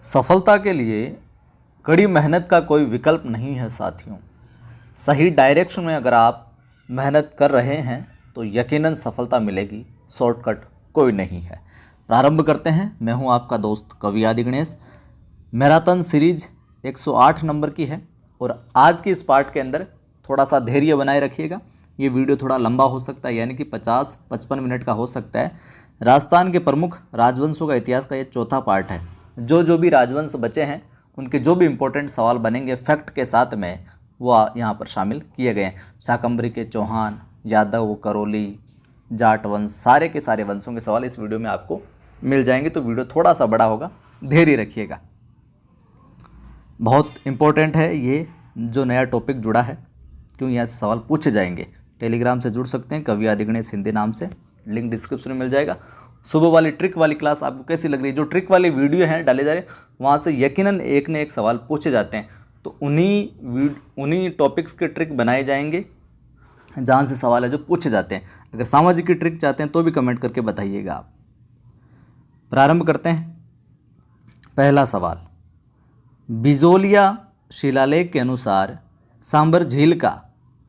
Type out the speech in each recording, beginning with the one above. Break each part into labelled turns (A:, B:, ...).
A: सफलता के लिए कड़ी मेहनत का कोई विकल्प नहीं है साथियों। सही डायरेक्शन में अगर आप मेहनत कर रहे हैं तो यकीनन सफलता मिलेगी, शॉर्टकट कोई नहीं है। प्रारंभ करते हैं। मैं हूं आपका दोस्त कवि आदि गणेश। मैराथन सीरीज 108 नंबर की है और आज की इस पार्ट के अंदर थोड़ा सा धैर्य बनाए रखिएगा। ये वीडियो थोड़ा लंबा हो सकता है, यानी कि 50-55 मिनट का हो सकता है। राजस्थान के प्रमुख राजवंशों का इतिहास का ये चौथा पार्ट है। जो भी राजवंश बचे हैं उनके जो भी इंपॉर्टेंट सवाल बनेंगे फैक्ट के साथ में वो यहाँ पर शामिल किए गए हैं। शाकंभरी के चौहान, यादव, करौली, जाट वंश, सारे के सारे वंशों के सवाल इस वीडियो में आपको मिल जाएंगे। तो वीडियो थोड़ा सा बड़ा होगा, धैर्य रखिएगा। बहुत इम्पोर्टेंट है ये जो नया टॉपिक जुड़ा है, क्यों यहाँ से सवाल पूछे जाएंगे। टेलीग्राम से जुड़ सकते हैं, कवि आदि गणेश हिंदी नाम से, लिंक डिस्क्रिप्शन में मिल जाएगा। सुबह वाली ट्रिक वाली क्लास आपको कैसी लग रही है? जो ट्रिक वाली वीडियो हैं डाले जा रहे वहाँ से यकीनन एक न एक सवाल पूछे जाते हैं। तो उन्हीं टॉपिक्स के ट्रिक बनाए जाएंगे जहाँ से सवाल है जो पूछे जाते हैं। अगर सामाजिक की ट्रिक चाहते हैं तो भी कमेंट करके बताइएगा आप। प्रारंभ करते हैं। पहला सवाल, बिजोलिया शिलालेख के अनुसार सांबर झील का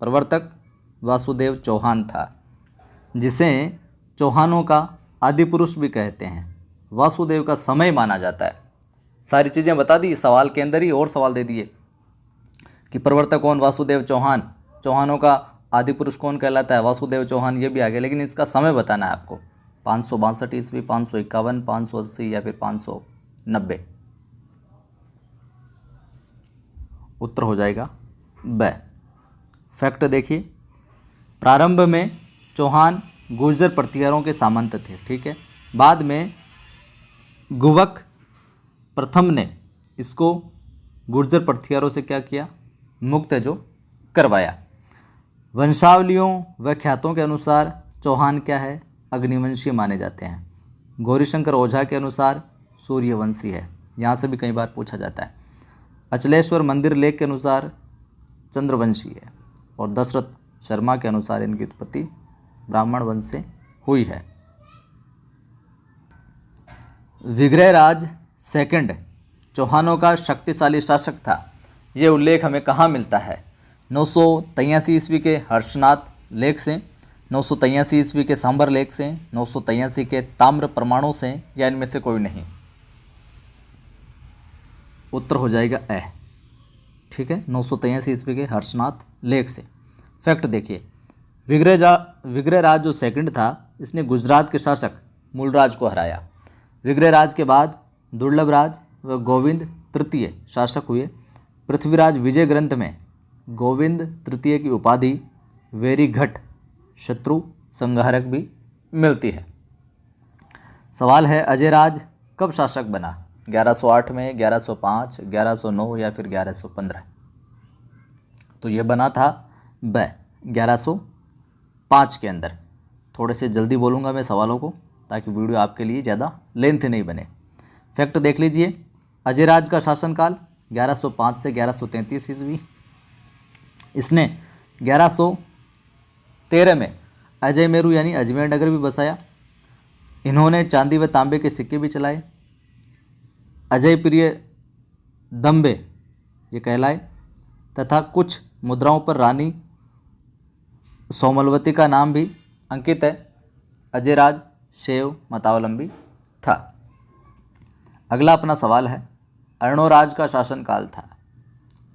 A: प्रवर्तक वासुदेव चौहान था, जिसे चौहानों का आदि पुरुष भी कहते हैं। वासुदेव का समय माना जाता है। सारी चीज़ें बता दी सवाल के अंदर ही, और सवाल दे दिए कि प्रवर्तक कौन? वासुदेव चौहान। चौहानों का आदि पुरुष कौन कहलाता है? वासुदेव चौहान। ये भी आ गया, लेकिन इसका समय बताना है आपको। 562 ईस्वी, 551, 580 या फिर 590। उत्तर हो जाएगा ब। फैक्ट देखिए, प्रारंभ में चौहान गुर्जर प्रतिहारों के सामंत थे, ठीक है। बाद में गुवक प्रथम ने इसको गुर्जर प्रतिहारों से क्या किया? मुक्त जो करवाया। वंशावलियों व ख्यातों के अनुसार चौहान क्या है? अग्निवंशीय माने जाते हैं। गौरीशंकर ओझा के अनुसार सूर्यवंशी है। यहाँ से भी कई बार पूछा जाता है। अचलेश्वर मंदिर लेख के अनुसार चंद्रवंशी है। और दशरथ शर्मा के अनुसार इनकी उत्पत्ति ब्राह्मण वंश से हुई है। विग्रहराज सेकंड चौहानों का शक्तिशाली शासक था। ये उल्लेख हमें कहाँ मिलता है? 983 ईस्वी के हर्षनाथ लेख से, 983 ईस्वी के सांबर लेख से, 983 के ताम्र प्रमाणों से, या इनमें से कोई नहीं। उत्तर हो जाएगा ए, ठीक है। 983 ईस्वी के हर्षनाथ लेख से। फैक्ट देखिए, विग्रहराज जो सेकंड था, इसने गुजरात के शासक मूलराज को हराया। विग्रहराज के बाद दुर्लभराज व गोविंद तृतीय शासक हुए। पृथ्वीराज विजय ग्रंथ में गोविंद तृतीय की उपाधि वेरीघट शत्रु संहारक भी मिलती है। सवाल है, अजयराज कब शासक बना? 1108 में, 1105, 1109 या फिर 1115? तो ये बना था ब 1105 के अंदर। थोड़े से जल्दी बोलूँगा मैं सवालों को, ताकि वीडियो आपके लिए ज़्यादा लेंथ नहीं बने। फैक्ट देख लीजिए, अजयराज का शासनकाल 1105 से 1133 ईस्वी। इसने 1113 में अजय मेरू यानी अजमेर नगर भी बसाया। इन्होंने चांदी व तांबे के सिक्के भी चलाए। अजय प्रिय दम्बे ये कहलाए, तथा कुछ मुद्राओं पर रानी सोमलवती का नाम भी अंकित है। अजयराज शैव मतावलंबी था। अगला अपना सवाल है, अर्णोराज का शासनकाल था।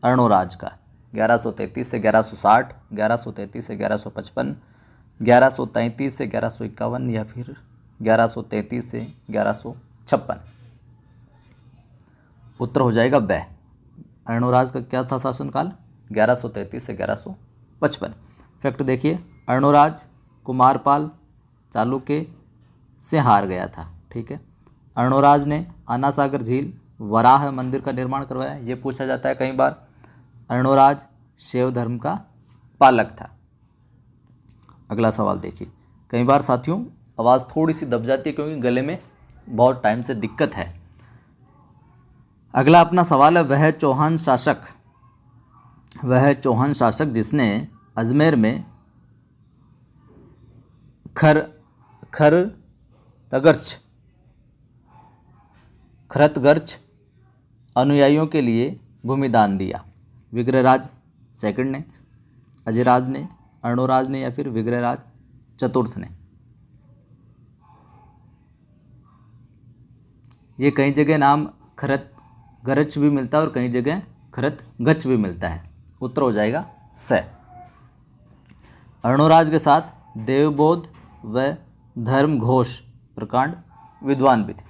A: अर्णोराज का 1133 से 1160, 1133 से 1155, 1133 से 1151 या फिर 1133 से 1156? उत्तर हो जाएगा ब। अर्णोराज का क्या था शासनकाल? 1133 से 1155। फैक्ट देखिए, अर्णोराज कुमारपाल चालुक्य से हार गया था, ठीक है। अर्णोराज ने आनासागर झील, वराह मंदिर का निर्माण करवाया। ये पूछा जाता है कई बार। अर्णोराज शैव धर्म का पालक था। अगला सवाल देखिए, कई बार साथियों आवाज़ थोड़ी सी दब जाती है क्योंकि गले में बहुत टाइम से दिक्कत है। अगला अपना सवाल है, वह चौहान शासक जिसने अजमेर में खरतगर्च अनुयायियों के लिए भूमि दान दिया? विग्रहराज सेकंड ने, अजयराज ने, अर्णोराज ने या फिर विग्रहराज चतुर्थ ने? ये कई जगह नाम खरत गरच भी मिलता है और कई जगह खरत गच भी मिलता है। उत्तर हो जाएगा स। अर्णोराज के साथ देवबोध व धर्म घोष प्रकांड विद्वान भी थे।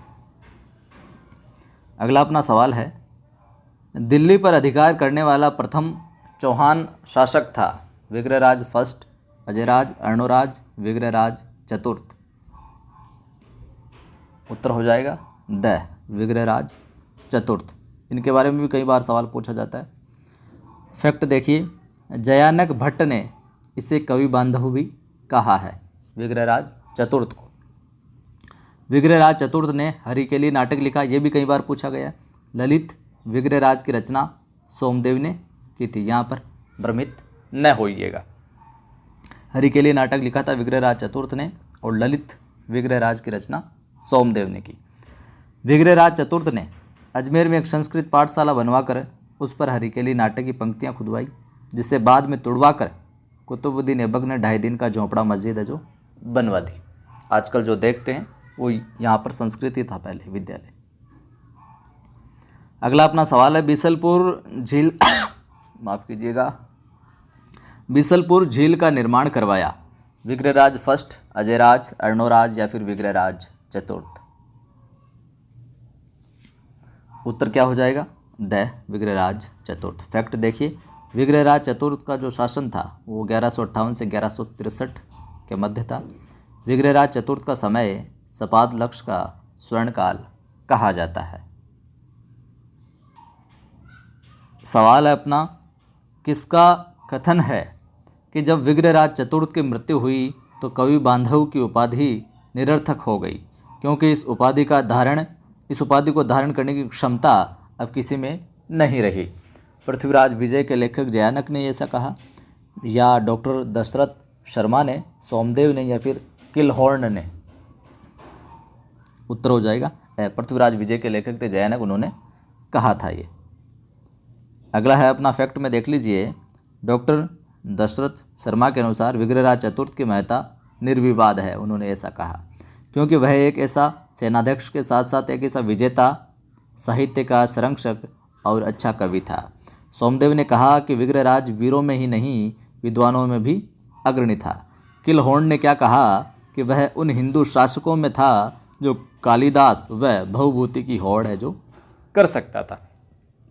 A: अगला अपना सवाल है, दिल्ली पर अधिकार करने वाला प्रथम चौहान शासक था? विग्रहराज फर्स्ट, अजयराज, अर्णोराज, विग्रहराज चतुर्थ? उत्तर हो जाएगा द विग्रहराज चतुर्थ। इनके बारे में भी कई बार सवाल पूछा जाता है। फैक्ट देखिए, जयानक भट्ट ने इसे कवि बांधव भी कहा है, विग्रहराज चतुर्थ को। विग्रहराज चतुर्थ ने हरिकेली नाटक लिखा, ये भी कई बार पूछा गया। ललित विग्रहराज की रचना सोमदेव ने की थी, यहाँ पर भ्रमित न होइएगा। हरिकेली नाटक लिखा था विग्रहराज चतुर्थ ने और ललित विग्रहराज की रचना सोमदेव ने की। विग्रहराज चतुर्थ ने अजमेर में एक संस्कृत पाठशाला बनवाकर उस पर हरिकेली नाटक की पंक्तियाँ खुदवाई, जिसे बाद में तुड़वाकर कुतुबुद्दीन ऐबक ने 2.5 दिन का झोंपड़ा मस्जिद है जो बनवा दी। आजकल जो देखते हैं वो यहाँ पर संस्कृत ही था पहले विद्यालय। अगला अपना सवाल है, बीसलपुर झील माफ़ कीजिएगा, बीसलपुर झील का निर्माण करवाया? विग्रहराज फर्स्ट, अजयराज, अर्णोराज या फिर विग्रहराज चतुर्थ? उत्तर क्या हो जाएगा? द विग्रहराज चतुर्थ। फैक्ट देखिए, विग्रहराज चतुर्थ का जो शासन था वो 1158 से 1163 के मध्य था। विग्रहराज चतुर्थ का समय सपाद लक्ष्य का स्वर्णकाल कहा जाता है। सवाल है अपना, किसका कथन है कि जब विग्रहराज चतुर्थ की मृत्यु हुई तो कवि बांधव की उपाधि निरर्थक हो गई, क्योंकि इस उपाधि को धारण करने की क्षमता अब किसी में नहीं रही? पृथ्वीराज विजय के लेखक जयानक ने ऐसा कहा, या डॉक्टर दशरथ शर्मा ने, सोमदेव ने या फिर किलहॉर्न ने? उत्तर हो जाएगा पृथ्वीराज विजय के लेखक थे जयानक, उन्होंने कहा था ये। अगला है अपना फैक्ट में देख लीजिए, डॉक्टर दशरथ शर्मा के अनुसार विग्रहराज चतुर्थ की महत्ता निर्विवाद है। उन्होंने ऐसा कहा क्योंकि वह एक ऐसा सेनाध्यक्ष के साथ साथ एक ऐसा विजेता, साहित्य का संरक्षक और अच्छा कवि था। सोमदेव ने कहा कि विग्रहराज वीरों में ही नहीं विद्वानों में भी अग्रणी था। किलहॉर्न ने क्या कहा कि वह उन हिंदू शासकों में था जो कालिदास व भवभूति की होड़ है जो कर सकता था।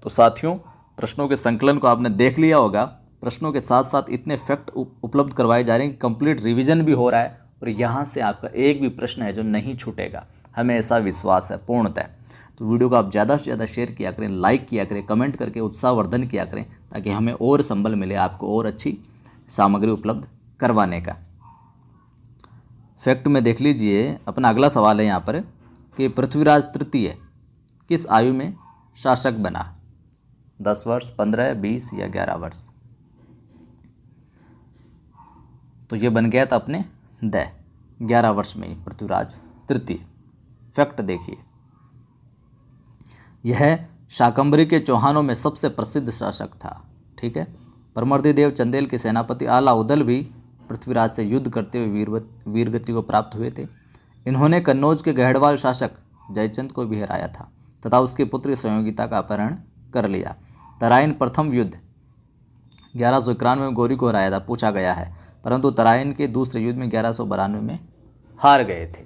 A: तो साथियों, प्रश्नों के संकलन को आपने देख लिया होगा। प्रश्नों के साथ साथ इतने फैक्ट उपलब्ध करवाए जा रहे हैं, कंप्लीट रिवीजन भी हो रहा है और यहाँ से आपका एक भी प्रश्न है जो नहीं छूटेगा, हमें ऐसा विश्वास है पूर्णतः। तो वीडियो को आप ज़्यादा से ज़्यादा शेयर किया करें, लाइक किया करें, कमेंट करके उत्साहवर्धन किया करें, ताकि हमें और संबल मिले आपको और अच्छी सामग्री उपलब्ध करवाने का। फैक्ट में देख लीजिए, अपना अगला सवाल है यहाँ पर कि पृथ्वीराज तृतीय किस आयु में शासक बना? 10 वर्ष, 15, 20 या 11 वर्ष? तो ये बन गया था अपने 11 वर्ष में ही पृथ्वीराज तृतीय। फैक्ट देखिए, यह शाकंभरी के चौहानों में सबसे प्रसिद्ध शासक था। ठीक है, परमर्दिदेव चंदेल के सेनापति आलाउदल भी पृथ्वीराज से युद्ध करते हुए वीरगति को प्राप्त हुए थे। इन्होंने कन्नौज के गहड़वाल शासक जयचंद को भी हराया था तथा उसकी पुत्री संयोगिता का अपहरण कर लिया। तराइन प्रथम युद्ध 1191 में गौरी को हराया था, पूछा गया है, परंतु तराइन के दूसरे युद्ध में 1192 में हार गए थे।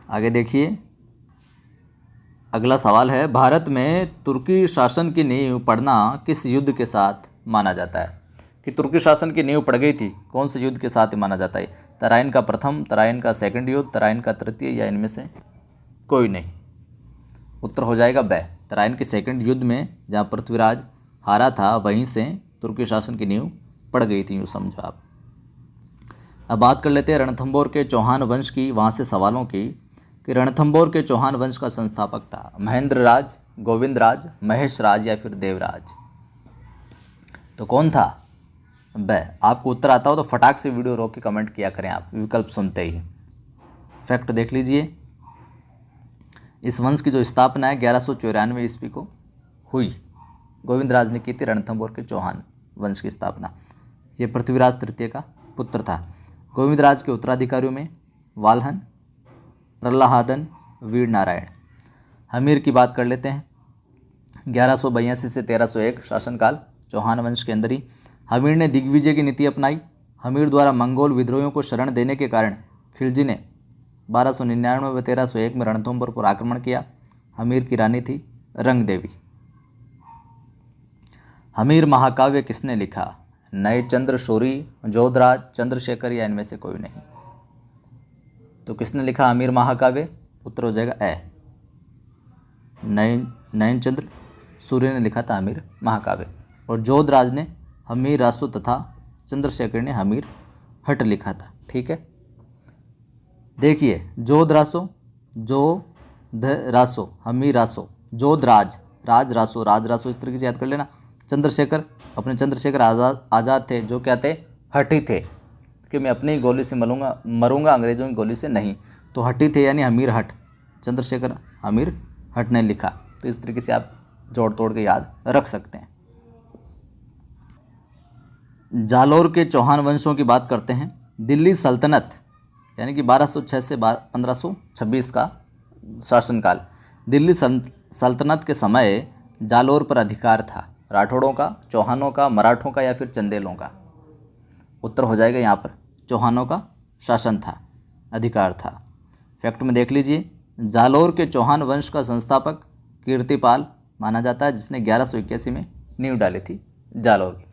A: आगे देखिए, अगला सवाल है, भारत में तुर्की शासन की नींव पड़ना किस युद्ध के साथ माना जाता है? कि तुर्की शासन की नींव पड़ गई थी, कौन से युद्ध के साथ माना जाता है? तराइन का प्रथम, तराइन का सेकंड युद्ध, तराइन का तृतीय या इनमें से कोई नहीं? उत्तर हो जाएगा ब, तराइन के सेकंड युद्ध में जहाँ पृथ्वीराज हारा था वहीं से तुर्की शासन की नींव पड़ गई थी, यूँ समझो आप। अब बात कर लेते हैं रणथंभौर के चौहान वंश की, वहाँ से सवालों की, कि रणथंभौर के चौहान वंश का संस्थापक था महेंद्र राज, गोविंद राज, महेश राज या फिर देवराज? तो कौन था? ब। आपको उत्तर आता हो तो फटाक से वीडियो रोक के कमेंट किया करें आप विकल्प सुनते ही। फैक्ट देख लीजिए, इस वंश की जो स्थापना है 1194 ईस्वी को हुई। गोविंदराज ने की थी रणथंभौर के चौहान वंश की स्थापना। ये पृथ्वीराज तृतीय का पुत्र था। गोविंदराज के उत्तराधिकारियों में वाल्हन, प्रल्हादन, वीर नारायण। हमीर की बात कर लेते हैं। 1182 से 1301 शासनकाल चौहान वंश के अंदर ही हमीर ने दिग्विजय की नीति अपनाई। हमीर द्वारा मंगोल विद्रोहियों को शरण देने के कारण खिलजी ने 1299 व 1301 में रणथंभौर पर आक्रमण किया। हमीर की रानी थी रंगदेवी। हमीर महाकाव्य किसने लिखा? नए चंद्र, शौरी, जोधराज, चंद्रशेखर या इनमें से कोई नहीं। तो किसने लिखा हमीर महाकाव्य? उत्तर हो जाएगा ए, नयन चंद्र सूर्य ने लिखा था हमीर महाकाव्य। और जोधराज ने हमीर रासो तथा चंद्रशेखर ने हमीर हट लिखा था। ठीक है, देखिए जोधरासो, रासो, हमीर रासो, जोधराज, राज रासो इस तरीके से याद कर लेना। चंद्रशेखर, अपने चंद्रशेखर आज़ाद थे जो क्या थे? हठी थे कि मैं अपनी गोली से मरूंगा अंग्रेजों की गोली से नहीं। तो हठी थे यानी हमीर हट, चंद्रशेखर हमीर हट ने लिखा। तो इस तरीके से आप जोड़ तोड़ के याद रख सकते हैं। जालोर के चौहान वंशों की बात करते हैं। दिल्ली सल्तनत यानी कि 1206 से 1526 का शासनकाल। दिल्ली सल्तनत के समय जालोर पर अधिकार था राठौड़ों का, चौहानों का, मराठों का या फिर चंदेलों का। उत्तर हो जाएगा यहाँ पर चौहानों का शासन था, अधिकार था। फैक्ट में देख लीजिए, जालोर के चौहान वंश का संस्थापक कीर्तिपाल माना जाता है, जिसने 1181 में नींव डाली थी जालोर की।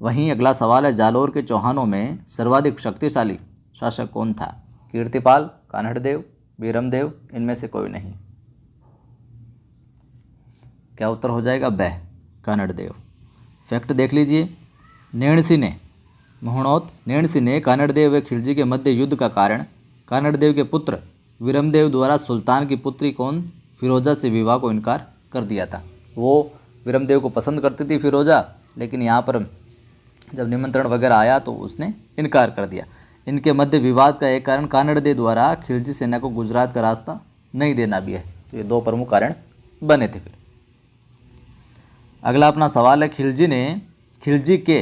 A: वहीं अगला सवाल है, जालोर के चौहानों में सर्वाधिक शक्तिशाली शासक कौन था? कीर्तिपाल, कान्हड़देव, बीरमदेव, इनमें से कोई नहीं। क्या उत्तर हो जाएगा? ब, कान्हड़देव। फैक्ट देख लीजिए, नेणसी ने कान्हड़देव व खिलजी के मध्य युद्ध का कारण कान्हड़देव के पुत्र वीरमदेव द्वारा सुल्तान की पुत्री कौन फिरोजा से विवाह को इनकार कर दिया था। वो वीरमदेव को पसंद करती थी फिरोजा, लेकिन यहाँ पर जब निमंत्रण वगैरह आया तो उसने इनकार कर दिया। इनके मध्य विवाद का एक कारण कान्हड़देव द्वारा खिलजी सेना को गुजरात का रास्ता नहीं देना भी है। तो ये दो प्रमुख कारण बने थे। फिर अगला अपना सवाल है, खिलजी के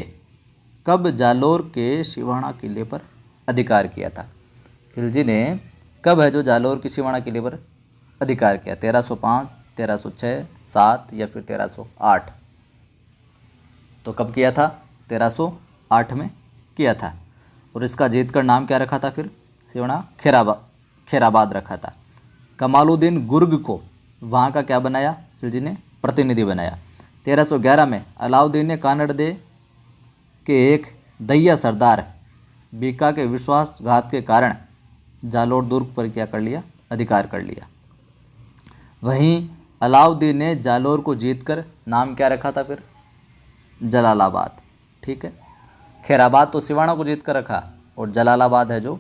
A: कब जालोर के सिवाना किले पर अधिकार किया था? खिलजी ने कब है जो जालोर की सिवाना किले पर अधिकार किया? 1305, 1306, 7 या फिर 1308? तो कब किया था? 1308 में किया था। और इसका जीतकर नाम क्या रखा था? फिर सिवाना खैराबाद रखा था। कमालुद्दीन गुर्ग को वहाँ का क्या बनाया? खिलजी ने प्रतिनिधि बनाया। 1311 में अलाउद्दीन ने कान्हड़देव के एक दैया सरदार बीका के विश्वासघात के कारण जालोर दुर्ग पर क्या कर लिया? अधिकार कर लिया। वहीं अलाउद्दीन ने जालोर को जीतकर नाम क्या रखा था? फिर जलालाबाद। ठीक है, खैराबाद तो सिवाना को जीत कर रखा और जलालाबाद है जो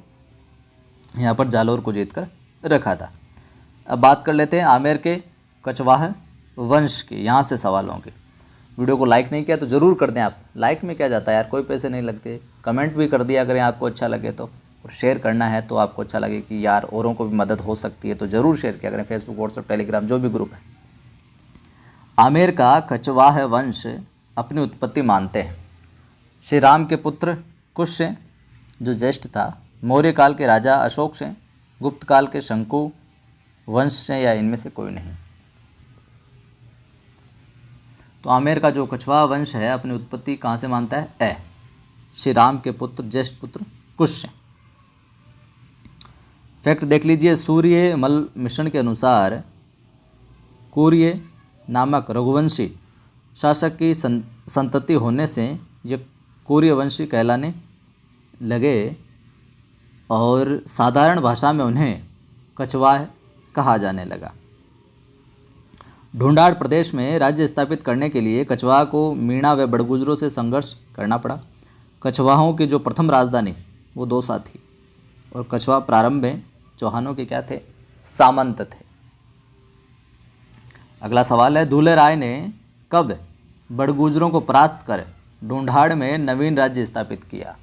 A: यहाँ पर जालोर को जीत कर रखा था। अब बात कर लेते हैं आमेर के कछवाह वंश की। यहाँ से सवालों की। वीडियो को लाइक नहीं किया तो ज़रूर कर दें आप। लाइक में क्या जाता है यार, कोई पैसे नहीं लगते। कमेंट भी कर दिया करें आपको अच्छा लगे तो, और शेयर करना है तो आपको अच्छा लगे कि यार औरों को भी मदद हो सकती है तो ज़रूर शेयर किया करें। फेसबुक, व्हाट्सएप, टेलीग्राम जो भी ग्रुप है। आमेर का कछवाह वंश अपनी उत्पत्ति मानते हैं श्री राम के पुत्र कुश से जो ज्येष्ठ था, मौर्य काल के राजा अशोक से, गुप्त काल के शंकु वंश से या इनमें से कोई नहीं। तो आमेर का जो कछवाह वंश है अपनी उत्पत्ति कहाँ से मानता है? ए, श्री राम के पुत्र ज्येष्ठ पुत्र कुश से। फैक्ट देख लीजिए, सूर्य मल मिशन के अनुसार कुर्य नामक रघुवंशी शासक की संतति होने से ये कुर्यवंशी कहलाने लगे और साधारण भाषा में उन्हें कछवाह कहा जाने लगा। ढूंढाड़ प्रदेश में राज्य स्थापित करने के लिए कछवाह को मीणा व बड़गुजरों से संघर्ष करना पड़ा। कछवाहों की जो प्रथम राजधानी वो दौसा थी और कछवाह प्रारंभ में चौहानों के क्या थे? सामंत थे। अगला सवाल है, दूल्हे राय ने कब बड़गुजरों को परास्त कर ढूंढाड़ में नवीन राज्य स्थापित किया?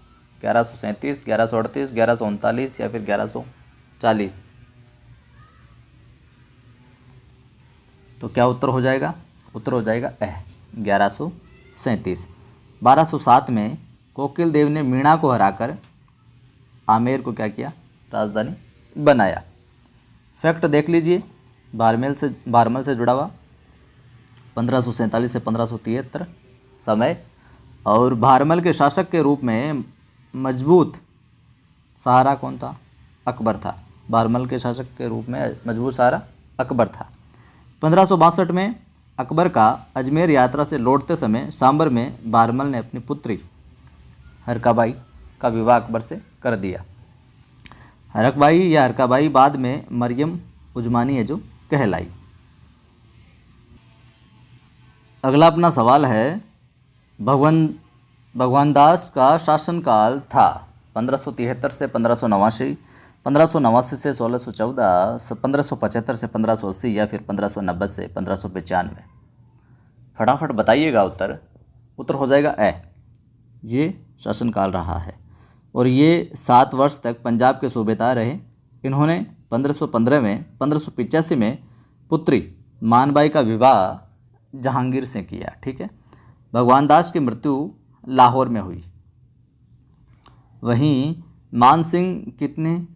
A: 1137, 1138, 1139 या फिर 1140? तो क्या उत्तर हो जाएगा? उत्तर हो जाएगा 1137। 1207 में कोकिल देव ने मीणा को हराकर आमेर को क्या किया? राजधानी बनाया। फैक्ट देख लीजिए, बारमल से जुड़ा हुआ 1547 से 1573 समय, और भारमल के शासक के रूप में मजबूत सहारा कौन था? अकबर था। भारमल के शासक के रूप में मजबूत सहारा अकबर था। 1562 में अकबर का अजमेर यात्रा से लौटते समय सांबर में भारमल ने अपनी पुत्री हरकाबाई का विवाह अकबर से कर दिया। हरकबाई या हरकाबाई बाद में मरियम उजमानी है जो कहलाई। अगला अपना सवाल है, भगवान दास का शासनकाल था 1573 से 1589, 1589 से 1614, 1575 से 1580 या फिर 1590 से 1595। फटाफट बताइएगा उत्तर। उत्तर हो जाएगा ये शासनकाल रहा है और ये 7 वर्ष तक पंजाब के सूबेदार रहे। इन्होंने 1515 में 1585 में पुत्री मानबाई का विवाह जहांगीर से किया। ठीक है। भगवान दास की मृत्यु लाहौर में हुई। वहीं मान सिंह कितने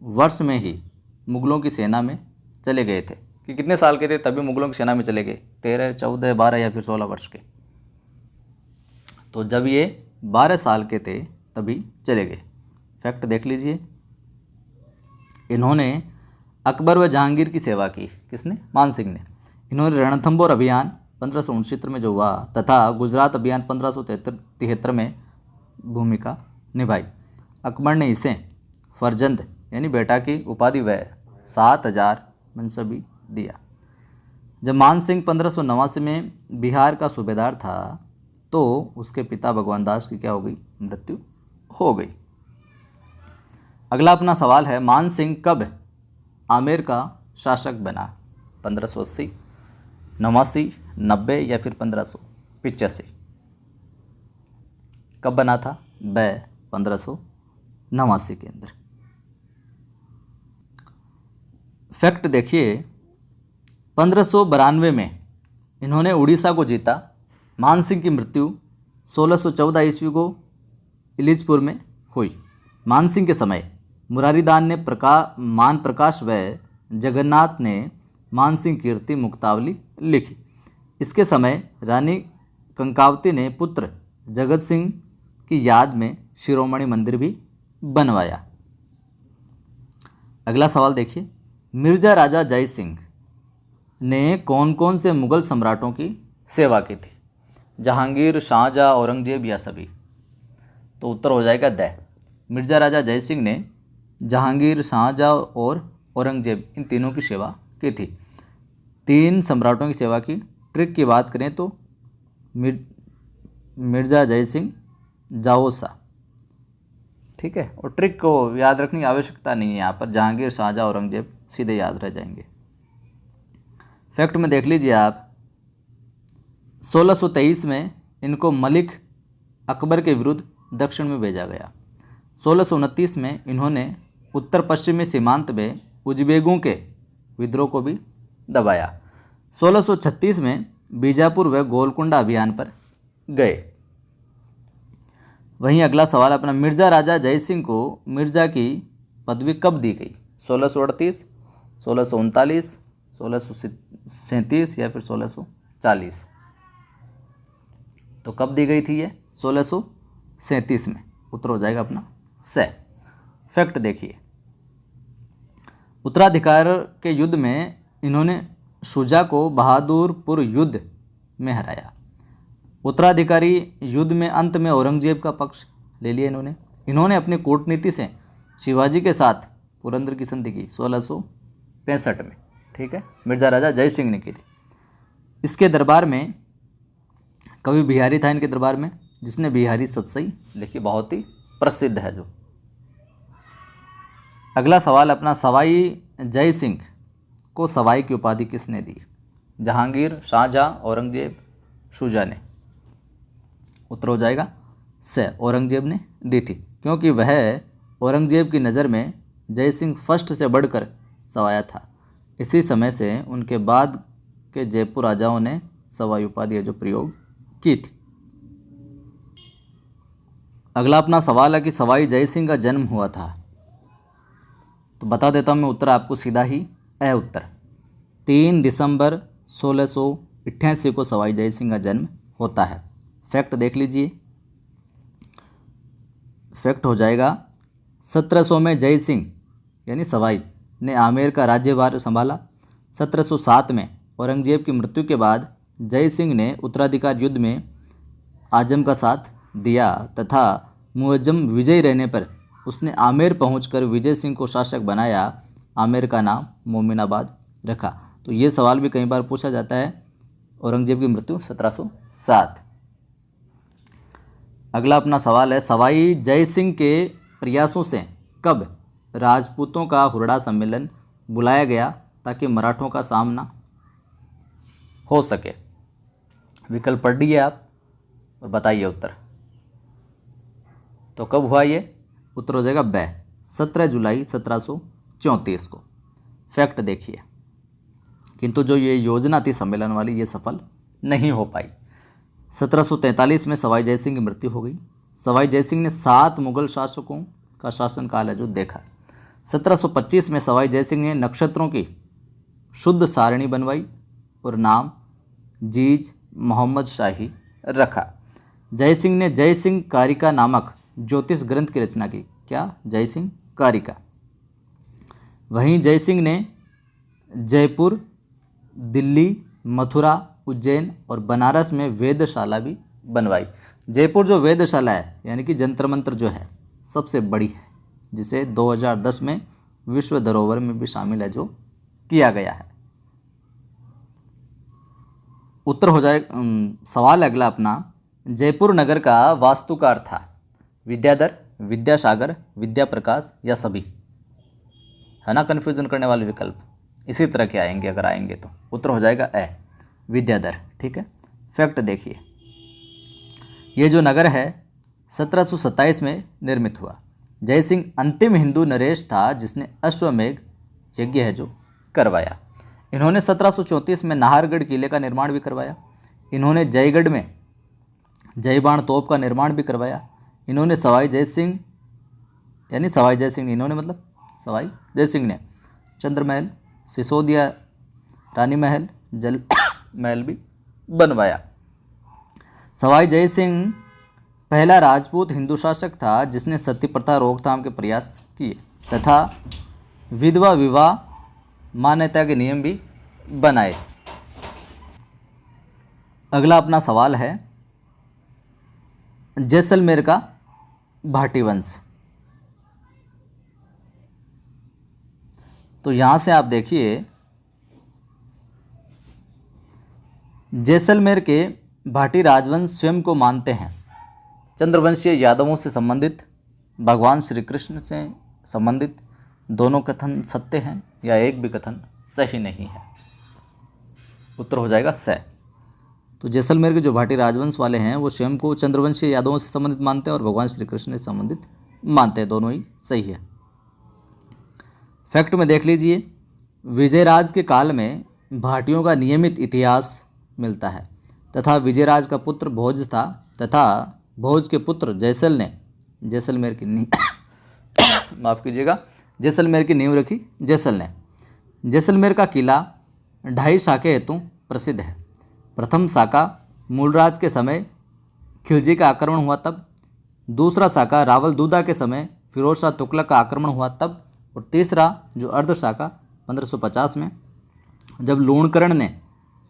A: वर्ष में ही मुगलों की सेना में चले गए थे? कि कितने साल के थे तभी मुगलों की सेना में चले गए? 13, 14, 12 या फिर 16 वर्ष के? तो जब ये 12 साल के थे तभी चले गए। फैक्ट देख लीजिए, इन्होंने अकबर व जहांगीर की सेवा की। किसने? मान सिंह ने। इन्होंने रणथंबोर अभियान 1569 में जो हुआ तथा गुजरात अभियान 1573 में भूमिका निभाई। अकबर ने इसे फरजंद यानी बेटा की उपाधि व 7000 मनसबी दिया। जब मान सिंह 1589 में बिहार का सूबेदार था तो उसके पिता भगवान दास की क्या हो गई? मृत्यु हो गई। अगला अपना सवाल है, मान सिंह कब आमेर का शासक बना? 1580, 89, 90 या फिर 1585? कब बना था? 1589 के अंदर। फैक्ट देखिए, 1592 में इन्होंने उड़ीसा को जीता। मान सिंह की मृत्यु 1614 ईस्वी को इलिजपुर में हुई। मान सिंह के समय मुरारीदान ने मान प्रकाश व जगन्नाथ ने मान सिंह कीर्ति मुक्तावली लिखी। इसके समय रानी कंकावती ने पुत्र जगत सिंह की याद में शिरोमणि मंदिर भी बनवाया। अगला सवाल देखिए, मिर्जा राजा जय सिंह ने कौन कौन से मुगल सम्राटों की सेवा की थी? जहांगीर, शाहजहाँ, औरंगजेब या सभी? तो उत्तर हो जाएगा मिर्जा राजा जय सिंह ने जहांगीर, शाहजहाँ और औरंगजेब इन तीनों की सेवा की थी। 3 सम्राटों की सेवा की। ट्रिक की बात करें तो मिर्जा जय सिंह जाओसा। ठीक है, और ट्रिक को याद रखने की आवश्यकता नहीं है यहाँ पर। जहांगीर, शाहजहाँ, औरंगजेब सीधे याद रह जाएंगे। फैक्ट में देख लीजिए आप, 1623 में इनको मलिक अकबर के विरुद्ध दक्षिण में भेजा गया। 1629 में इन्होंने उत्तर पश्चिमी सीमांत में उजबेगों के विद्रोह को भी दबाया। 1636 में बीजापुर व गोलकुंडा अभियान पर गए। वहीं अगला सवाल अपना, मिर्जा राजा जय सिंह को मिर्जा की पदवी कब दी गई? 1638, 1639, 1637 या फिर 1640? तो कब दी गई थी ये? 1637 में। उत्तर हो जाएगा अपना फैक्ट देखिए, उत्तराधिकार के युद्ध में इन्होंने शुजा को बहादुरपुर युद्ध में हराया। उत्तराधिकारी युद्ध में अंत में औरंगजेब का पक्ष ले लिया इन्होंने अपनी कूटनीति से शिवाजी के साथ पुरंदर की संधि की 1665 में। ठीक है, मिर्जा राजा जय सिंह ने की थी। इसके दरबार में कवि बिहारी था, इनके दरबार में, जिसने बिहारी सतसई लिखी, बहुत ही प्रसिद्ध है जो। अगला सवाल अपना, सवाई जय सिंह को सवाई की उपाधि किसने दी? जहांगीर, शाहजहाँ, औरंगजेब, शुजा ने? उत्तर हो जाएगा औरंगजेब ने दी थी, क्योंकि वह औरंगजेब की नज़र में जय सिंह फर्स्ट से बढ़कर सवाया था। इसी समय से उनके बाद के जयपुर राजाओं ने सवाई उपाधि जो प्रयोग की थी। अगला अपना सवाल है कि सवाई जय सिंह का जन्म हुआ था। तो बता देता हूँ मैं उत्तर आपको सीधा ही ए उत्तर। 3 दिसंबर 1688 को सवाई जय सिंह का जन्म होता है। फैक्ट देख लीजिए, फैक्ट हो जाएगा 1700 में जय सिंह यानी सवाई ने आमेर का राज्यभार संभाला। 1707 में औरंगजेब की मृत्यु के बाद जय सिंह ने उत्तराधिकार युद्ध में आजम का साथ दिया तथा मुअज्जम विजयी रहने पर उसने आमेर पहुंचकर विजय सिंह को शासक बनाया। आमेर का नाम मोमिनाबाद रखा। तो ये सवाल भी कई बार पूछा जाता है। औरंगजेब की मृत्यु 1707। अगला अपना सवाल है सवाई जय सिंह के प्रयासों से कब राजपूतों का हुरड़ा सम्मेलन बुलाया गया ताकि मराठों का सामना हो सके। विकल्प पढ़ लिए आप और बताइए उत्तर। तो कब हुआ ये? उत्तर हो जाएगा ब 17 जुलाई 1734 को। फैक्ट देखिए, किंतु जो ये योजना थी सम्मेलन वाली ये सफल नहीं हो पाई। 1743 में सवाई जय सिंह की मृत्यु हो गई। सवाई जय सिंह ने 7 मुगल शासकों का शासनकाल है जो देखा। 1725 में सवाई जय सिंह ने नक्षत्रों की शुद्ध सारणी बनवाई और नाम जीज मोहम्मद शाही रखा। जय सिंह ने जय सिंह कारिका नामक ज्योतिष ग्रंथ की रचना की। क्या? जय सिंह कारिका। वहीं जय सिंह ने जयपुर, दिल्ली, मथुरा, उज्जैन और बनारस में वेदशाला भी बनवाई। जयपुर जो वेदशाला है यानी कि जंतर मंत्र जो है सबसे बड़ी है, जिसे 2010 में विश्व धरोहर में भी शामिल है जो किया गया है। उत्तर हो जाए। सवाल अगला अपना, जयपुर नगर का वास्तुकार था विद्याधर, विद्यासागर, विद्या प्रकाश या सभी? है ना कन्फ्यूजन करने वाले विकल्प इसी तरह के आएंगे अगर आएंगे तो। उत्तर हो जाएगा ए विद्याधर। ठीक है। फैक्ट देखिए, ये जो नगर है 1727 में निर्मित हुआ। जय सिंह अंतिम हिंदू नरेश था जिसने अश्वमेघ यज्ञ है जो करवाया। इन्होंने 1734 में नाहरगढ़ किले का निर्माण भी करवाया। इन्होंने जयगढ़ में जयबाण तोप का निर्माण भी करवाया। इन्होंने सवाई जय सिंह यानी सवाई जय सिंह इन्होंने मतलब सवाई जय सिंह ने चंद्रमहल, सिसोदिया रानी महल, जल महल भी बनवाया। सवाई जय सिंह पहला राजपूत हिंदू शासक था जिसने सती प्रथा रोकथाम के प्रयास किए तथा विधवा विवाह मान्यता के नियम भी बनाए। अगला अपना सवाल है जैसलमेर का भाटी वंश। तो यहां से आप देखिए, जैसलमेर के भाटी राजवंश स्वयं को मानते हैं चंद्रवंशीय यादवों से संबंधित, भगवान श्री कृष्ण से संबंधित। दोनों कथन सत्य हैं या एक भी कथन सही नहीं है? उत्तर हो जाएगा स। तो जैसलमेर के जो भाटी राजवंश वाले हैं वो स्वयं को चंद्रवंशीय यादवों से संबंधित मानते हैं और भगवान श्री कृष्ण से संबंधित मानते हैं। दोनों ही सही है। फैक्ट में देख लीजिए, विजयराज के काल में भाटियों का नियमित इतिहास मिलता है तथा विजयराज का पुत्र भोज था तथा भोज के पुत्र जैसल ने जैसलमेर की नींव माफ़ कीजिएगा, जैसलमेर की नींव रखी। जैसल ने जैसलमेर का किला 2.5 शाखे हेतु प्रसिद्ध है। प्रथम शाखा मूलराज के समय खिलजी का आक्रमण हुआ तब, दूसरा शाखा रावल दूदा के समय फिरोज शाह तुगलक का आक्रमण हुआ तब, और तीसरा जो अर्ध शाखा 1550 में जब लूणकरण ने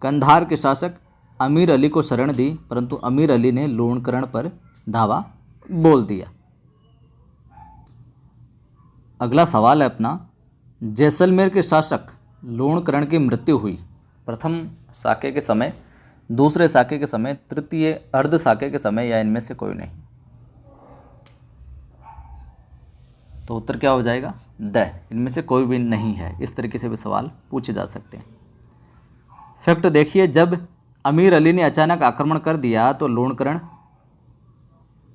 A: कंधार के शासक अमीर अली को शरण दी, परंतु अमीर अली ने लूणकरण पर धावा बोल दिया। अगला सवाल है अपना, जैसलमेर के शासक लूणकरण की मृत्यु हुई प्रथम शाके के समय, दूसरे शाके के समय, तृतीय अर्ध शाके के समय या इनमें से कोई नहीं? तो उत्तर क्या हो जाएगा? द। इनमें से कोई भी नहीं है। इस तरीके से भी सवाल पूछे जा सकते हैं। फैक्ट देखिए, जब अमीर अली ने अचानक आक्रमण कर दिया तो लूणकरण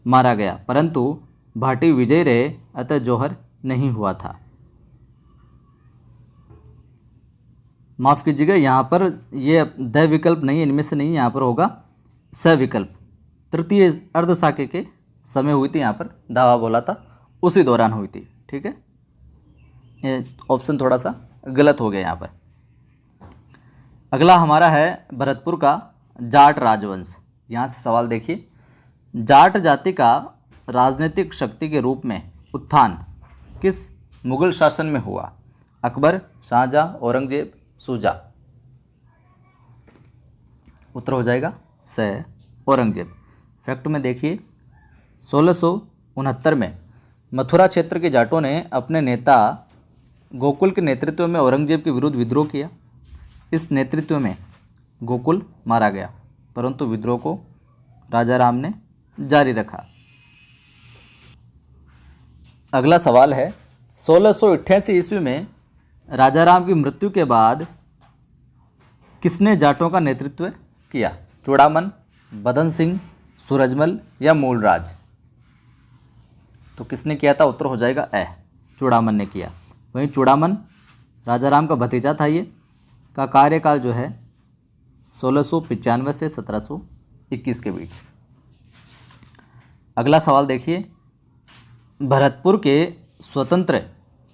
A: मारा गया, परंतु भाटी विजयी रहे अतः जौहर नहीं हुआ था। माफ़ कीजिएगा, यहाँ पर ये द विकल्प नहीं, इनमें से नहीं, यहाँ पर होगा स विकल्प। तृतीय अर्धसाके के समय हुई थी, यहाँ पर दावा बोला था, उसी दौरान हुई थी। ठीक है, ये ऑप्शन थोड़ा सा गलत हो गया यहाँ पर। अगला हमारा है भरतपुर का जाट राजवंश। यहाँ से सवाल देखिए, जाट जाति का राजनीतिक शक्ति के रूप में उत्थान किस मुगल शासन में हुआ? अकबर, शाहजहां, औरंगजेब, शुजा। उत्तर हो जाएगा स औरंगजेब। फैक्ट में देखिए, 1669 में मथुरा क्षेत्र के जाटों ने अपने नेता गोकुल के नेतृत्व में औरंगजेब के विरुद्ध विद्रोह किया। इस नेतृत्व में गोकुल मारा गया, परंतु विद्रोह को राजा राम ने जारी रखा। अगला सवाल है, 1688 ईस्वी में राजा राम की मृत्यु के बाद किसने जाटों का नेतृत्व किया? चूड़ामन, बदन सिंह, सूरजमल या मूलराज? तो किसने किया था? उत्तर हो जाएगा ए, चूड़ामन ने किया। वहीं चूड़ामन राजा राम का भतीजा था। ये का कार्यकाल जो है 1695 से 1721 के बीच। अगला सवाल देखिए, भरतपुर के स्वतंत्र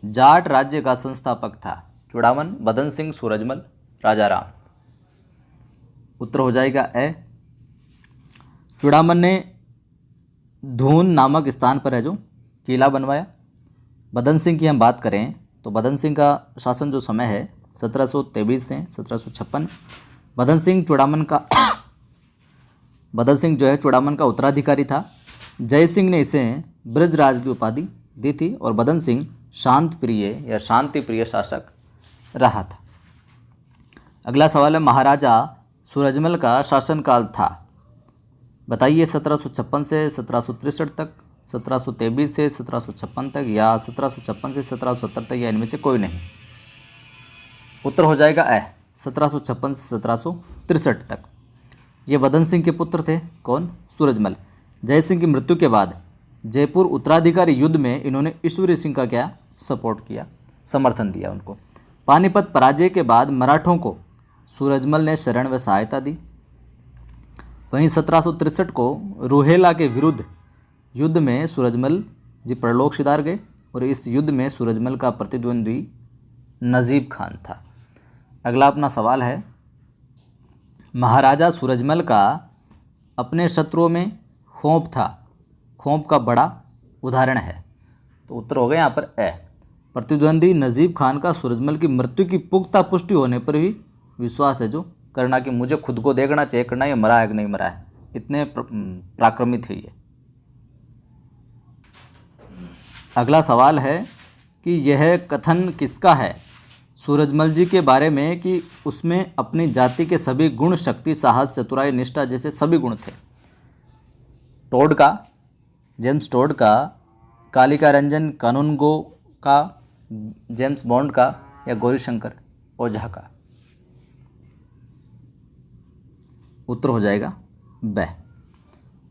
A: जाट राज्य का संस्थापक था? चूड़ामन, बदन सिंह, सूरजमल, राजा राम? उत्तर हो जाएगा ए, चूड़ामन ने धून नामक स्थान पर है जो किला बनवाया। बदन सिंह की हम बात करें तो बदन सिंह का शासन जो समय है 1723 से 1756। बदन सिंह जो है चूड़ामन का उत्तराधिकारी था। जय सिंह ने इसे ब्रजराज की उपाधि दी थी और बदन सिंह शांत प्रिय या शांति प्रिय शासक रहा था। अगला सवाल है, महाराजा सूरजमल का शासनकाल था? बताइए, 1756 से 1763 तक, 1723 से 1756 तक, या 1756 से 1770 तक, या इनमें से कोई नहीं? उत्तर हो जाएगा ए, 1756 से 1763 तक। ये बदन सिंह के पुत्र थे। कौन? सूरजमल। जय सिंह की मृत्यु के बाद जयपुर उत्तराधिकारी युद्ध में इन्होंने ईश्वरी सिंह का क्या सपोर्ट किया, समर्थन दिया उनको। पानीपत पराजय के बाद मराठों को सूरजमल ने शरण व सहायता दी। वहीं 1763 को रूहेला के विरुद्ध युद्ध में सूरजमल जी परलोक सिधार गए और इस युद्ध में सूरजमल का प्रतिद्वंद्वी नजीब खान था। अगला अपना सवाल है, महाराजा सूरजमल का अपने शत्रुओं में खोप था? खोप का बड़ा उदाहरण है? तो उत्तर हो गया यहाँ पर ए, प्रतिद्वंदी नजीब खान का सूरजमल की मृत्यु की पुख्ता पुष्टि होने पर भी विश्वास है जो करना कि मुझे खुद को देखना चाहिए करना, ये मरा है कि नहीं मरा है, इतने प्राक्रमित है ये। अगला सवाल है कि यह कथन किसका है सूरजमल जी के बारे में कि उसमें अपनी जाति के सभी गुण, शक्ति, साहस, चतुराई, निष्ठा जैसे सभी गुण थे? टोड का, जेम्स टोड का, कालिका रंजन कानूनगो का, जेम्स बॉन्ड का, या गौरीशंकर ओझा का? उत्तर हो जाएगा ब।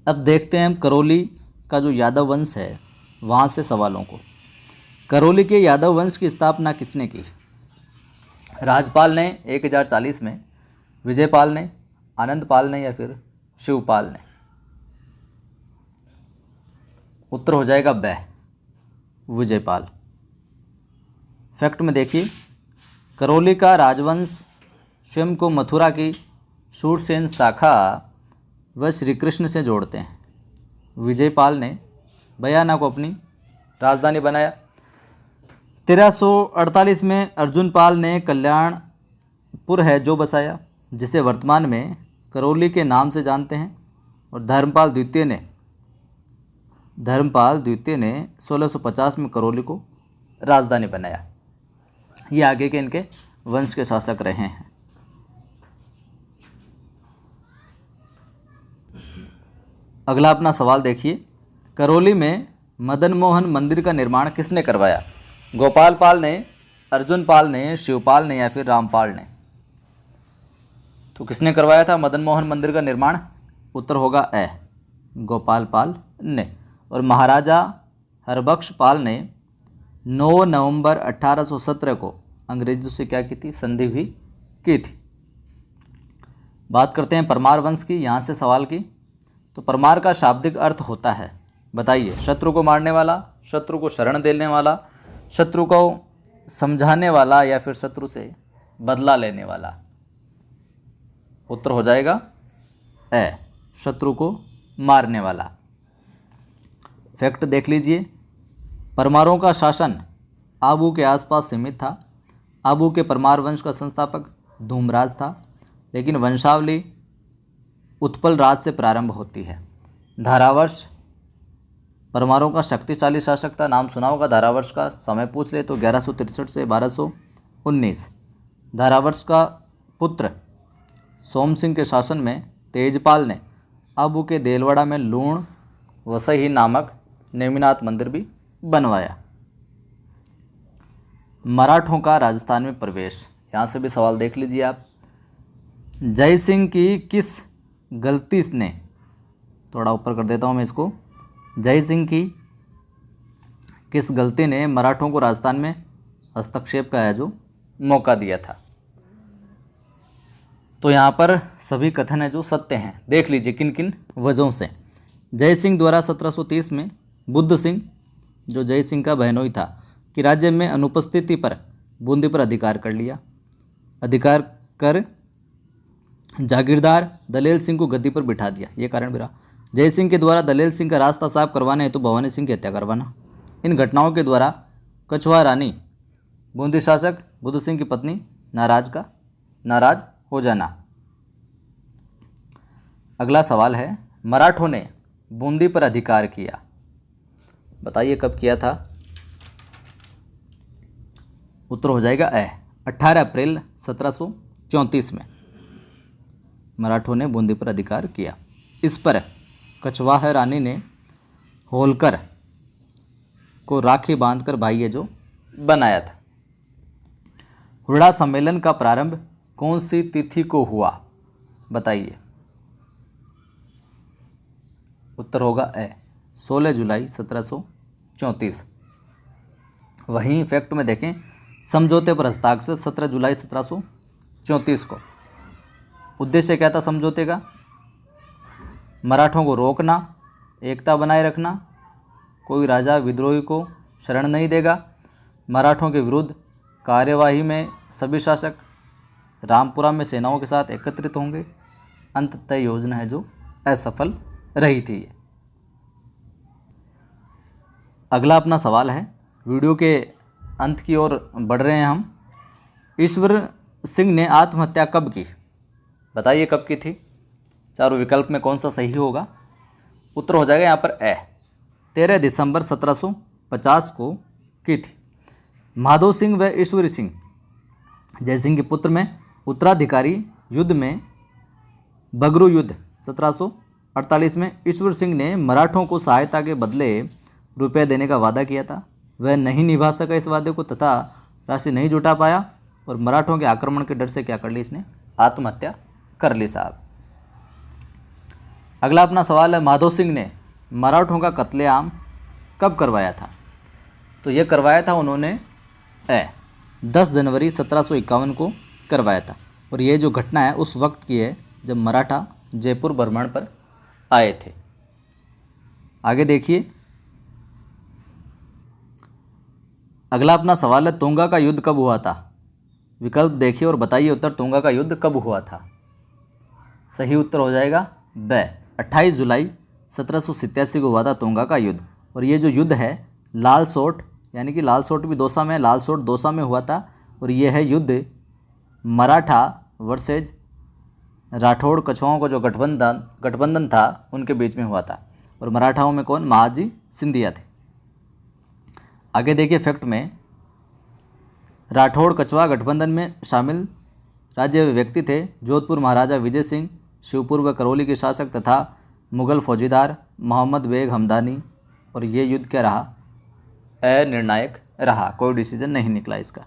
A: अब देखते हैं हम करौली का जो यादव वंश है वहाँ से सवालों को। करौली के यादव वंश की स्थापना किसने की? राजपाल ने 1040 में, विजयपाल ने, आनंदपाल ने, या फिर शिवपाल ने? उत्तर हो जाएगा ब, विजयपाल। फैक्ट में देखिए, करौली का राजवंश स्वयं को मथुरा की शूरसेन शाखा व श्री कृष्ण से जोड़ते हैं। विजयपाल ने बयाना को अपनी राजधानी बनाया। 1348 में अर्जुनपाल ने कल्याणपुर है जो बसाया, जिसे वर्तमान में करौली के नाम से जानते हैं। और धर्मपाल द्वितीय ने 1650 में करौली को राजधानी बनाया। ये आगे के इनके वंश के शासक रहे हैं। अगला अपना सवाल देखिए, करौली में मदन मोहन मंदिर का निर्माण किसने करवाया? गोपाल पाल ने, अर्जुन पाल ने, शिवपाल ने, या फिर रामपाल ने? तो किसने करवाया था मदन मोहन मंदिर का निर्माण? उत्तर होगा ए, गोपाल पाल ने। और महाराजा हरबख्श पाल ने 9 नवंबर 1817 को अंग्रेजों से क्या की थी? संधि भी की थी। बात करते हैं परमार वंश की, यहाँ से सवाल की। तो परमार का शाब्दिक अर्थ होता है, बताइए, शत्रु को मारने वाला, शत्रु को शरण देने वाला, शत्रु को समझाने वाला, या फिर शत्रु से बदला लेने वाला। उत्तर हो जाएगा ए, शत्रु को मारने वाला। फैक्ट देख लीजिए, परमारों का शासन आबू के आसपास सीमित था। आबू के परमार वंश का संस्थापक धूमराज था, लेकिन वंशावली उत्पल राज से प्रारंभ होती है। धारावर्ष परमारों का शक्तिशाली शासक था, नाम सुना होगा। धारावर्ष का समय पूछ ले तो 1163 से 1219। धारावर्ष का पुत्र सोम सिंह के शासन में तेजपाल ने आबू के देलवाड़ा में लूण वसई नामक नेमिनाथ मंदिर भी बनवाया। मराठों का राजस्थान में प्रवेश, यहाँ से भी सवाल देख लीजिए आप। जय सिंह की किस गलती ने, थोड़ा ऊपर कर देता हूँ मैं इसको, जय सिंह की किस गलती ने मराठों को राजस्थान में हस्तक्षेप का जो मौका दिया था। तो यहाँ पर सभी कथन है जो सत्य हैं, देख लीजिए किन किन वजहों से। जय सिंह द्वारा 1730 में बुद्ध सिंह, जो जय सिंह का बहनोई था, कि राज्य में अनुपस्थिति पर बूंदी पर अधिकार कर लिया। अधिकार कर जागीरदार दलेल सिंह को गद्दी पर बिठा दिया, ये कारण भी रहा। जय सिंह के द्वारा दलेल सिंह का रास्ता साफ करवाने हेतु भवानी सिंह की हत्या करवाना। इन घटनाओं के द्वारा कछवा रानी बूंदी शासक बुद्ध सिंह की पत्नी नाराज हो जाना। अगला सवाल है, मराठों ने बूंदी पर अधिकार किया, बताइए कब किया था। उत्तर हो जाएगा ए, 18 अप्रैल 1734 में मराठों ने बूंदी पर अधिकार किया। इस पर कछवाह रानी ने होलकर को राखी बांधकर भाई जो बनाया था। हुरडा सम्मेलन का प्रारंभ कौन सी तिथि को हुआ, बताइए। उत्तर होगा ए, 16 जुलाई 1734। वहीं फैक्ट में देखें, समझौते पर हस्ताक्षर 17 जुलाई 1734 को। उद्देश्य क्या था समझौते का? मराठों को रोकना, एकता बनाए रखना, कोई राजा विद्रोही को शरण नहीं देगा, मराठों के विरुद्ध कार्यवाही में सभी शासक रामपुरा में सेनाओं के साथ एकत्रित होंगे। अंततः योजना है जो असफल रही थी। अगला अपना सवाल है, वीडियो के अंत की ओर बढ़ रहे हैं हम। ईश्वर सिंह ने आत्महत्या कब की, बताइए कब की थी। चारों विकल्प में कौन सा सही होगा? उत्तर हो जाएगा यहाँ पर ए, 13 दिसंबर 1750 को की थी। माधो सिंह व ईश्वरी सिंह जयसिंह के पुत्र में उत्तराधिकारी युद्ध में बगरू युद्ध 1748 में ईश्वर सिंह ने मराठों को सहायता के बदले रुपये देने का वादा किया था। वह नहीं निभा सका इस वादे को तथा राशि नहीं जुटा पाया और मराठों के आक्रमण के डर से क्या कर ली, इसने आत्महत्या कर ली साहब। अगला अपना सवाल है, माधो सिंह ने मराठों का कत्लेआम कब करवाया था? तो ये करवाया था उन्होंने 10 जनवरी 1751 को करवाया था। और ये जो घटना है उस वक्त की है जब मराठा जयपुर भ्रमण पर आए थे। आगे देखिए, अगला अपना सवाल है, तुंगा का युद्ध कब हुआ था? विकल्प देखिए और बताइए उत्तर, तुंगा का युद्ध कब हुआ था। सही उत्तर हो जाएगा ब, 28 जुलाई 1787 को हुआ था तुंगा का युद्ध। और ये जो युद्ध है लाल सोट, यानी कि लाल सोट भी दौसा में, लाल सोट दौसा में हुआ था। और ये है युद्ध मराठा वर्सेज राठौड़ कछुआओं का जो गठबंधन था उनके बीच में हुआ था। और मराठाओं में कौन? महाजी सिंधिया थे। आगे देखिए फैक्ट में, राठौड़ कछुआ गठबंधन में शामिल राज्य व्यक्ति थे जोधपुर महाराजा विजय सिंह, शिवपुर व करौली के शासक तथा मुगल फौजीदार मोहम्मद बेग हमदानी। और ये युद्ध क्या रहा? अनिर्णायक रहा, कोई डिसीजन नहीं निकला इसका।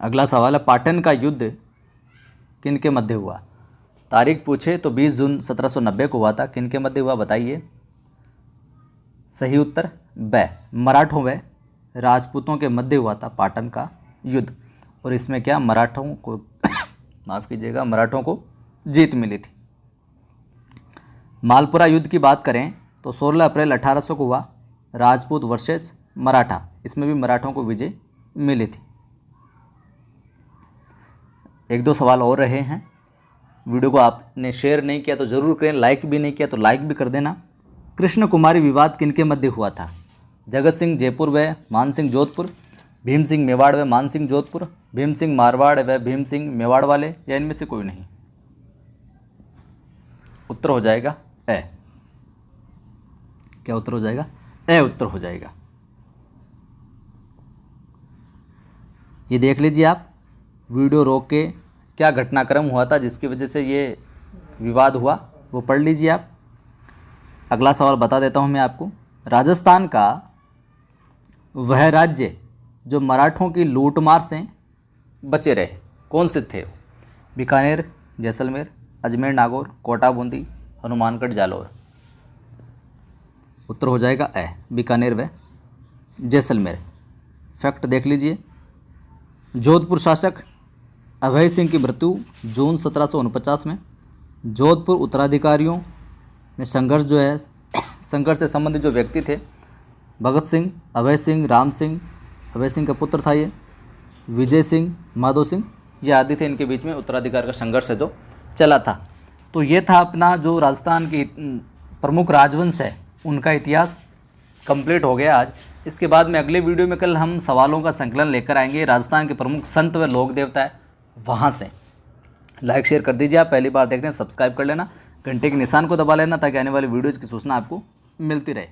A: अगला सवाल है, पाटन का युद्ध किन के मध्य हुआ? तारीख पूछे तो 20 जून 1790 को हुआ था। किन के मध्य हुआ बताइए। सही उत्तर ब, मराठों व राजपूतों के मध्य हुआ था पाटन का युद्ध। और इसमें क्या मराठों को माफ़ कीजिएगा, मराठों को जीत मिली थी। मालपुरा युद्ध की बात करें तो 16 अप्रैल 1800 को हुआ, राजपूत वर्सेस मराठा, इसमें भी मराठों को विजय मिली थी। एक दो सवाल और रहे हैं। वीडियो को आपने शेयर नहीं किया तो ज़रूर करें, लाइक भी नहीं किया तो लाइक भी कर देना। कृष्ण कुमारी विवाद किनके मध्य हुआ था? जगत सिंह जयपुर व मान सिंह जोधपुर, भीम सिंह मेवाड़ व मान सिंह जोधपुर, भीम सिंह मारवाड़ व भीम सिंह मेवाड़ वाले, या इनमें से कोई नहीं? उत्तर हो जाएगा ए। क्या उत्तर हो जाएगा? ए उत्तर हो जाएगा। ये देख लीजिए आप, वीडियो रोक के क्या घटनाक्रम हुआ था जिसकी वजह से ये विवाद हुआ, वो पढ़ लीजिए आप। अगला सवाल बता देता हूँ मैं आपको। राजस्थान का वह राज्य जो मराठों की लूटमार से बचे रहे, कौन से थे? बीकानेर, जैसलमेर, अजमेर, नागौर, कोटा, बूंदी, हनुमानगढ़, जालौर। उत्तर हो जाएगा ए, बीकानेर व जैसलमेर। फैक्ट देख लीजिए। जोधपुर शासक अभय सिंह की मृत्यु जून 1749 में। जोधपुर उत्तराधिकारियों में संघर्ष जो है, संघर्ष से संबंधित जो व्यक्ति थे, भगत सिंह, अभय सिंह, राम सिंह, अभय सिंह का पुत्र था ये, विजय सिंह, माधो सिंह, ये आदि थे। इनके बीच में उत्तराधिकार का संघर्ष है जो चला था। तो ये था अपना जो राजस्थान की प्रमुख राजवंश है उनका इतिहास कंप्लीट हो गया आज। इसके बाद में अगले वीडियो में कल हम सवालों का संकलन लेकर आएंगे राजस्थान के प्रमुख संत व लोक देवता है वहाँ से। लाइक शेयर कर दीजिए। आप पहली बार देख रहे हैं सब्सक्राइब कर लेना, घंटे के निशान को दबा लेना ताकि आने वाली वीडियोज़ की सूचना आपको मिलती रहे।